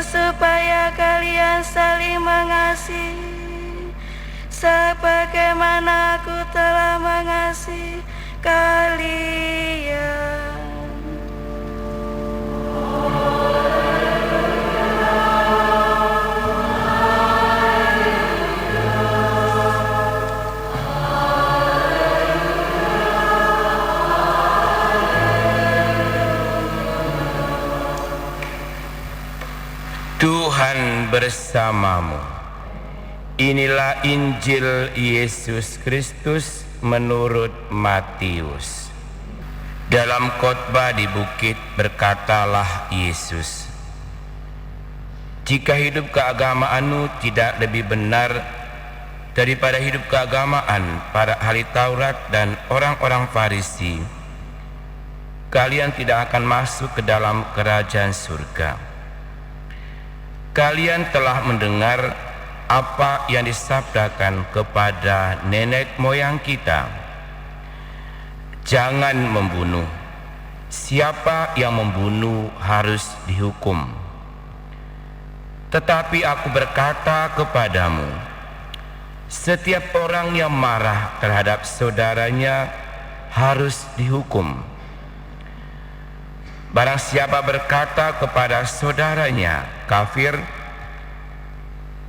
supaya kalian saling mengasihi sebagaimana aku telah mengasihi kalian. Tuhan bersamamu. Inilah Injil Yesus Kristus menurut Matius. Dalam khotbah di bukit berkatalah Yesus, "Jika hidup keagamaanmu tidak lebih benar daripada hidup keagamaan para ahli Taurat dan orang-orang Farisi, kalian tidak akan masuk ke dalam kerajaan surga. Kalian telah mendengar apa yang disabdakan kepada nenek moyang kita, jangan membunuh. Siapa yang membunuh harus dihukum. Tetapi aku berkata kepadamu, setiap orang yang marah terhadap saudaranya harus dihukum. Barang siapa berkata kepada saudaranya kafir,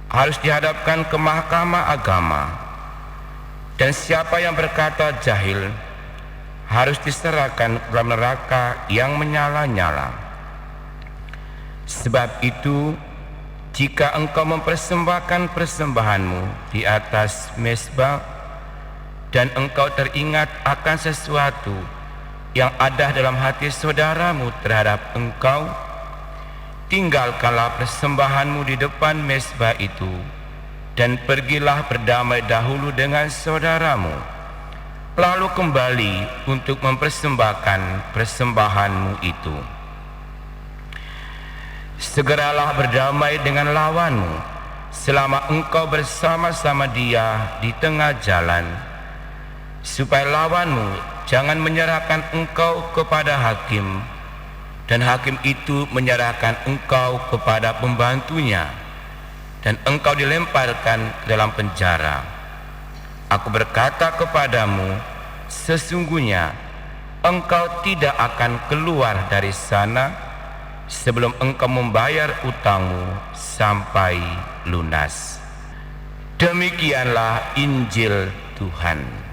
harus dihadapkan ke mahkamah agama. Dan siapa yang berkata jahil, harus diserahkan ke dalam neraka yang menyala-nyala. Sebab itu, jika engkau mempersembahkan persembahanmu di atas mezbah, dan engkau teringat akan sesuatu yang ada dalam hati saudaramu terhadap engkau, tinggalkanlah persembahanmu di depan mezbah itu, dan pergilah berdamai dahulu dengan saudaramu, lalu kembali untuk mempersembahkan persembahanmu itu. Segeralah berdamai dengan lawanmu selama engkau bersama-sama dia di tengah jalan, supaya lawanmu jangan menyerahkan engkau kepada hakim, dan hakim itu menyerahkan engkau kepada pembantunya, dan engkau dilemparkan ke dalam penjara. Aku berkata kepadamu, sesungguhnya engkau tidak akan keluar dari sana sebelum engkau membayar utangmu sampai lunas." Demikianlah Injil Tuhan.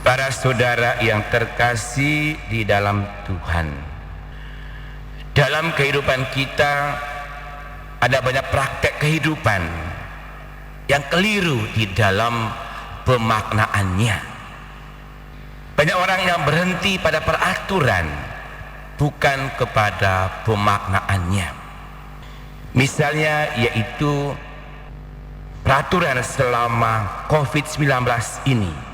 Para saudara yang terkasih di dalam Tuhan, dalam kehidupan kita ada banyak praktek kehidupan yang keliru di dalam pemaknaannya. Banyak orang yang berhenti pada peraturan, bukan kepada pemaknaannya. Misalnya yaitu peraturan selama COVID-19 ini.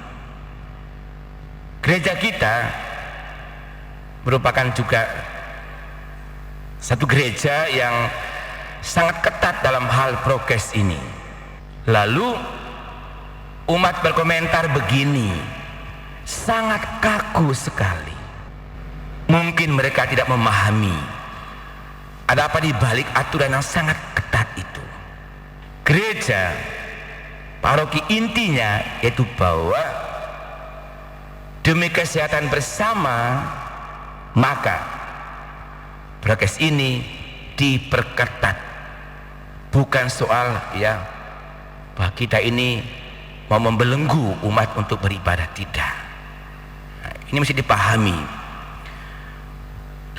Gereja kita merupakan juga satu gereja yang sangat ketat dalam hal prokes ini. Lalu umat berkomentar begini, sangat kaku sekali. Mungkin mereka tidak memahami ada apa di balik aturan yang sangat ketat itu. Gereja, paroki intinya yaitu bahwa demi kesehatan bersama, maka prokes ini diperketat. Bukan soal ya bahwa kita ini mau membelenggu umat untuk beribadah, tidak. Nah, ini mesti dipahami.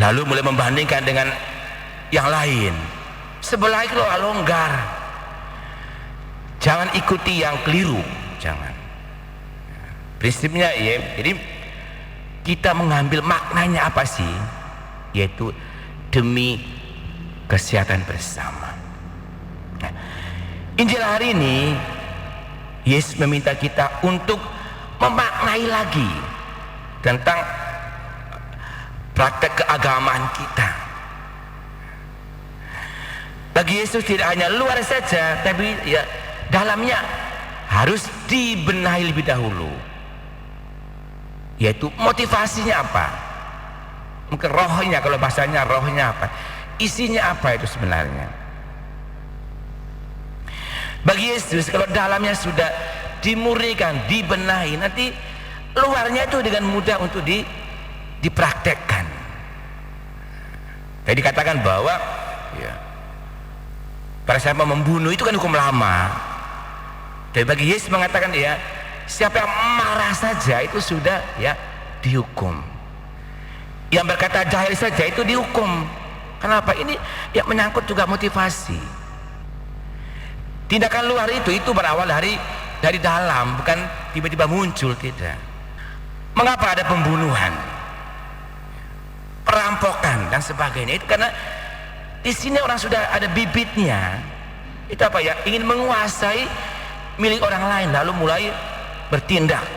Lalu mulai membandingkan dengan yang lain, sebelah itu longgar, jangan ikuti yang keliru, jangan. Prinsipnya ya, jadi kita mengambil maknanya apa sih, yaitu demi kesehatan bersama. Nah, Injil hari ini Yesus meminta kita untuk memaknai lagi tentang praktek keagamaan kita. Bagi Yesus tidak hanya luar saja, tapi ya dalamnya harus dibenahi lebih dahulu. Yaitu motivasinya apa? Mungkin rohnya, kalau bahasanya rohnya apa? Isinya apa itu sebenarnya? Bagi Yesus kalau dalamnya sudah dimurnikan, dibenahi, nanti luarnya itu dengan mudah untuk dipraktekkan. Tadi dikatakan bahwa ya, pada siapa membunuh itu kan hukum lama. Tapi bagi Yesus mengatakan ya, siapa yang marah saja itu sudah ya dihukum. Yang berkata jahil saja itu dihukum. Kenapa? Ini yang menyangkut juga motivasi. Tindakan luar itu berawal dari dalam, bukan tiba-tiba muncul, tidak. Mengapa ada pembunuhan, perampokan dan sebagainya? Itu karena di sini orang sudah ada bibitnya. Itu apa ya? Ingin menguasai milik orang lain, lalu mulai bertindak.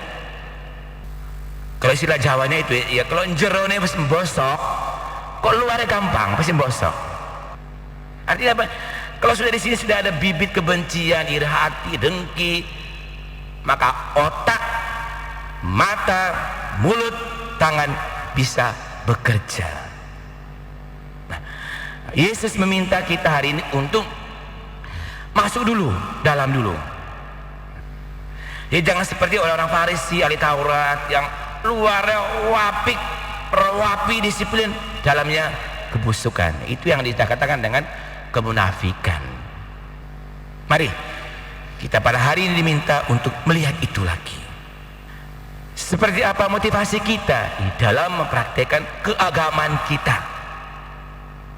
Kalau istilah Jawanya itu ya, kalau jerone pasti bosok, kok luarnya gampang pasti bosok. Artinya apa? Kalau sudah di sini sudah ada bibit kebencian, iri hati, dengki, maka otak, mata, mulut, tangan bisa bekerja. Nah, Yesus meminta kita hari ini untuk masuk dulu, dalam dulu. Jadi jangan seperti orang-orang Farisi, ahli Taurat yang luarnya wapik, rapi, disiplin, dalamnya kebusukan. Itu yang dikatakan dengan kemunafikan. Mari kita pada hari ini diminta untuk melihat itu lagi. Seperti apa motivasi kita di dalam mempraktekkan keagamaan kita?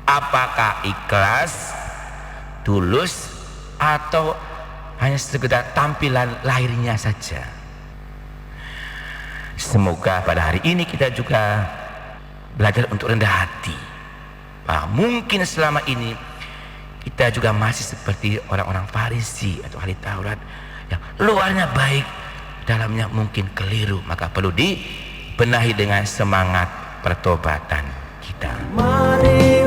Apakah ikhlas, tulus, atau hanya sekedar tampilan lahirnya saja? Semoga pada hari ini kita juga belajar untuk rendah hati. Mungkin selama ini kita juga masih seperti orang-orang Farisi atau ahli Taurat yang luarnya baik, dalamnya mungkin keliru, maka perlu dibenahi dengan semangat pertobatan kita. Mari